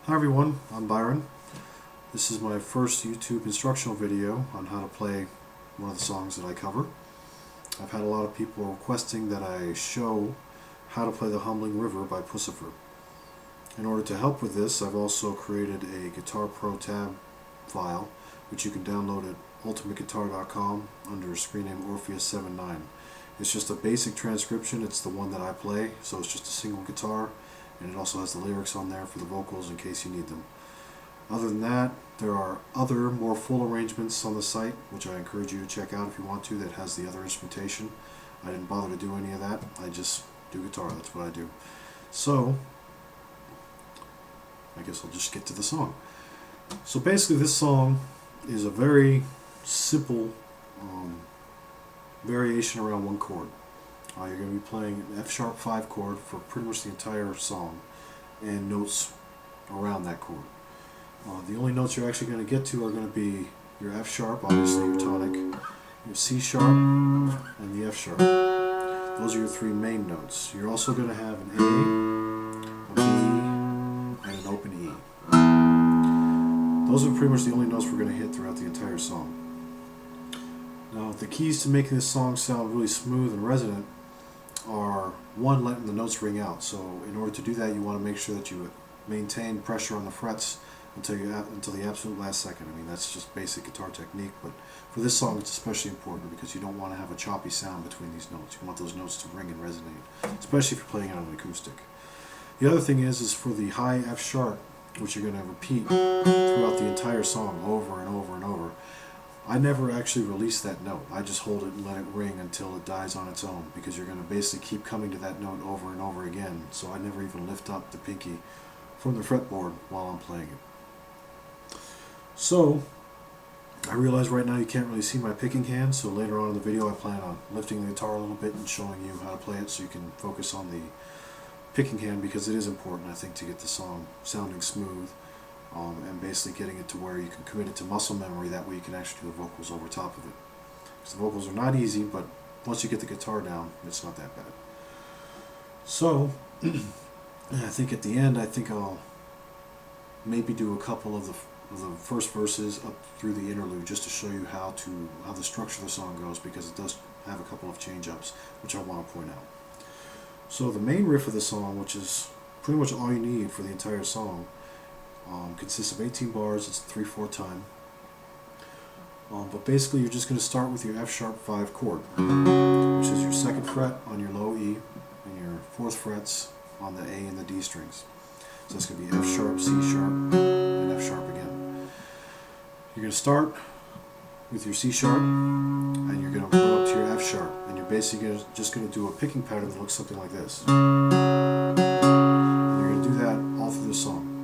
Hi everyone, I'm Byron. This is my first YouTube instructional video on how to play one of the songs that I cover. I've had a lot of people requesting that I show how to play The Humbling River by Puscifer. In order to help with this, I've also created a Guitar Pro tab file, which you can download at ultimateguitar.com under a screen name Orpheus79. It's just a basic transcription. It's the one that I play, so it's just a single guitar, and it also has the lyrics on there for the vocals in case you need them. Other than that, there are other more full arrangements on the site, which I encourage you to check out if you want to, that has the other instrumentation. I didn't bother to do any of that. I just do guitar. That's what I do. So, I guess I'll just get to the song. So basically this song is a very simple variation around one chord. You're going to be playing an F-sharp 5 chord for pretty much the entire song and notes around that chord. The only notes you're actually going to get to are going to be your F-sharp, obviously your tonic, your C-sharp, and the F-sharp. Those are your three main notes. You're also going to have an A, a B, and an open E. Those are pretty much the only notes we're going to hit throughout the entire song. Now, the keys to making this song sound really smooth and resonant are, one, letting the notes ring out. So in order to do that, you want to make sure that you maintain pressure on the frets until the absolute last second. I mean, that's just basic guitar technique, but for this song it's especially important because you don't want to have a choppy sound between these notes. You want those notes to ring and resonate, especially if you're playing it on an acoustic. The other thing is for the high F sharp, which you're going to repeat throughout the entire song over and over and over. I never actually release that note. I just hold it and let it ring until it dies on its own, because you're going to basically keep coming to that note over and over again. So I never even lift up the pinky from the fretboard while I'm playing it. So I realize right now you can't really see my picking hand, so later on in the video I plan on lifting the guitar a little bit and showing you how to play it so you can focus on the picking hand, because it is important, I think, to get the song sounding smooth. And basically getting it to where you can commit it to muscle memory. That way you can actually do the vocals over top of it. Because the vocals are not easy, but once you get the guitar down, it's not that bad. So, I think at the end, I'll maybe do a couple of the first verses up through the interlude, just to show you how the structure of the song goes, because it does have a couple of change-ups, which I want to point out. So the main riff of the song, which is pretty much all you need for the entire song, consists of 18 bars. It's 3/4 time. But basically you're just going to start with your F-sharp 5 chord, which is your 2nd fret on your low E and your 4th frets on the A and the D strings. So that's going to be F-sharp, C-sharp, and F-sharp again. You're going to start with your C-sharp, and you're going to go up to your F-sharp, and you're basically just going to do a picking pattern that looks something like this. And you're going to do that all through the song.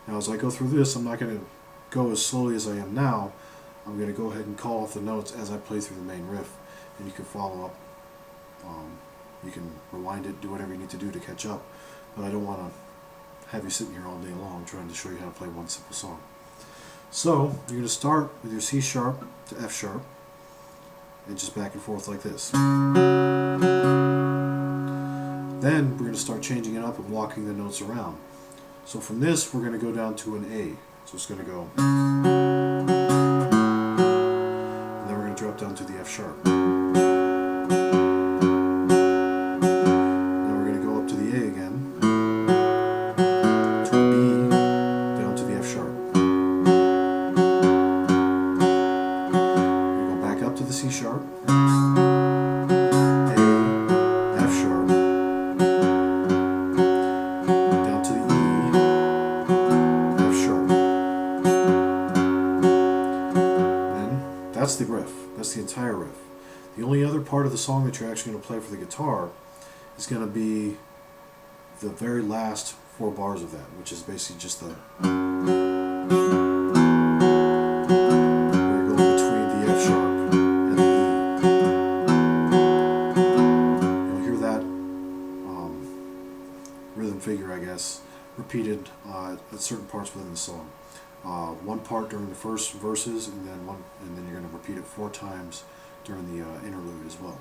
Now, as I go through this, I'm not going to go as slowly as I am now. I'm going to go ahead and call off the notes as I play through the main riff, and you can follow up. You can rewind it, do whatever you need to do to catch up, but I don't want to have you sitting here all day long trying to show you how to play one simple song. So, you're going to start with your C sharp to F sharp, and just back and forth like this. Then, we're going to start changing it up and walking the notes around. So from this, we're going to go down to an A. So it's going to go, and then we're going to drop down to the F sharp. Then we're going to go up to the A again, to a B, down to the F sharp. We're going to go back up to the C sharp, A, F sharp, down to the E, that's the riff. That's the entire riff. The only other part of the song that you're actually going to play for the guitar is going to be the very last 4 bars of that, which is basically just the where you're going between the F sharp and the E. You'll hear that rhythm figure, I guess, repeated at certain parts within the song. One part during the first verses, and then you're going to repeat it 4 times during the interlude as well.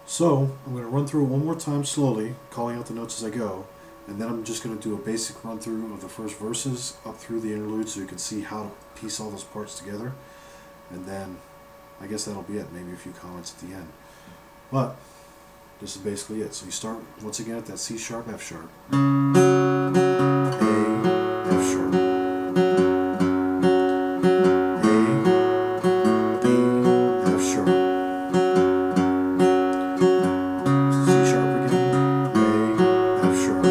So I'm going to run through it one more time slowly, calling out the notes as I go, And then I'm just going to do a basic run through of the first verses up through the interlude so you can see how to piece all those parts together. And then I guess that'll be it, maybe a few comments at the end. But this is basically it. So you start once again at that C sharp, F sharp, A, F sharp, A, B, F sharp, C sharp again, A, F sharp, E,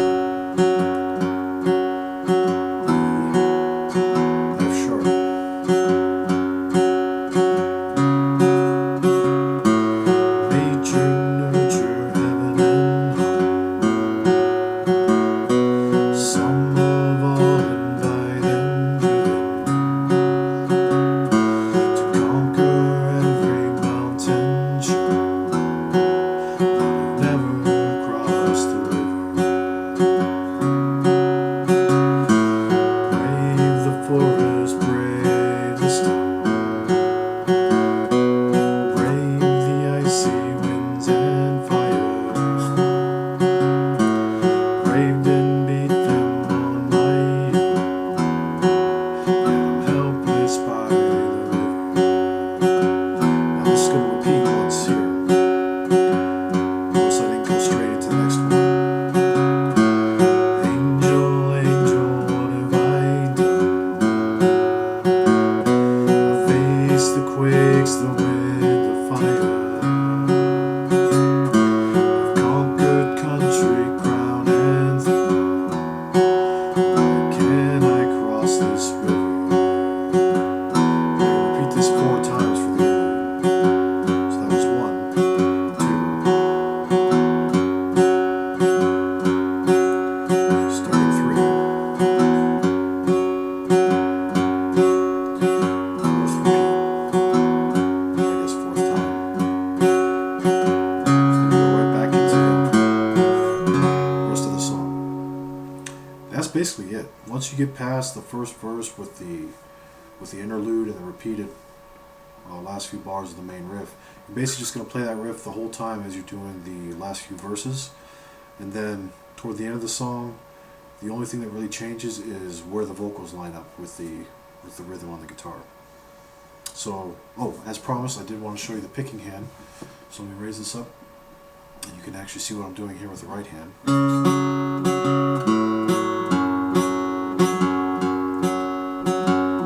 F sharp. That's basically it. Once you get past the first verse with the interlude and the repeated last few bars of the main riff, you're basically just going to play that riff the whole time as you're doing the last few verses. And then toward the end of the song, the only thing that really changes is where the vocals line up with the rhythm on the guitar. So, as promised, I did want to show you the picking hand. So let me raise this up, and you can actually see what I'm doing here with the right hand.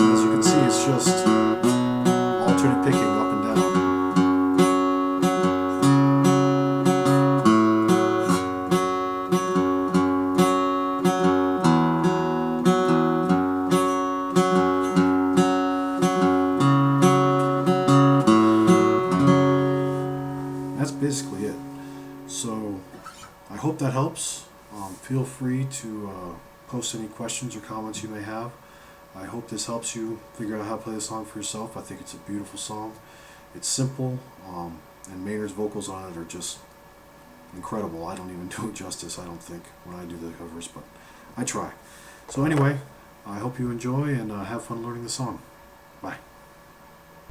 As you can see, it's just alternate picking up and down. That's basically it. So I hope that helps. Feel free to post any questions or comments you may have. I hope this helps you figure out how to play the song for yourself. I think it's a beautiful song. It's simple, and Maynard's vocals on it are just incredible. I don't even do it justice, I don't think, when I do the covers, but I try. So anyway, I hope you enjoy and have fun learning the song. Bye.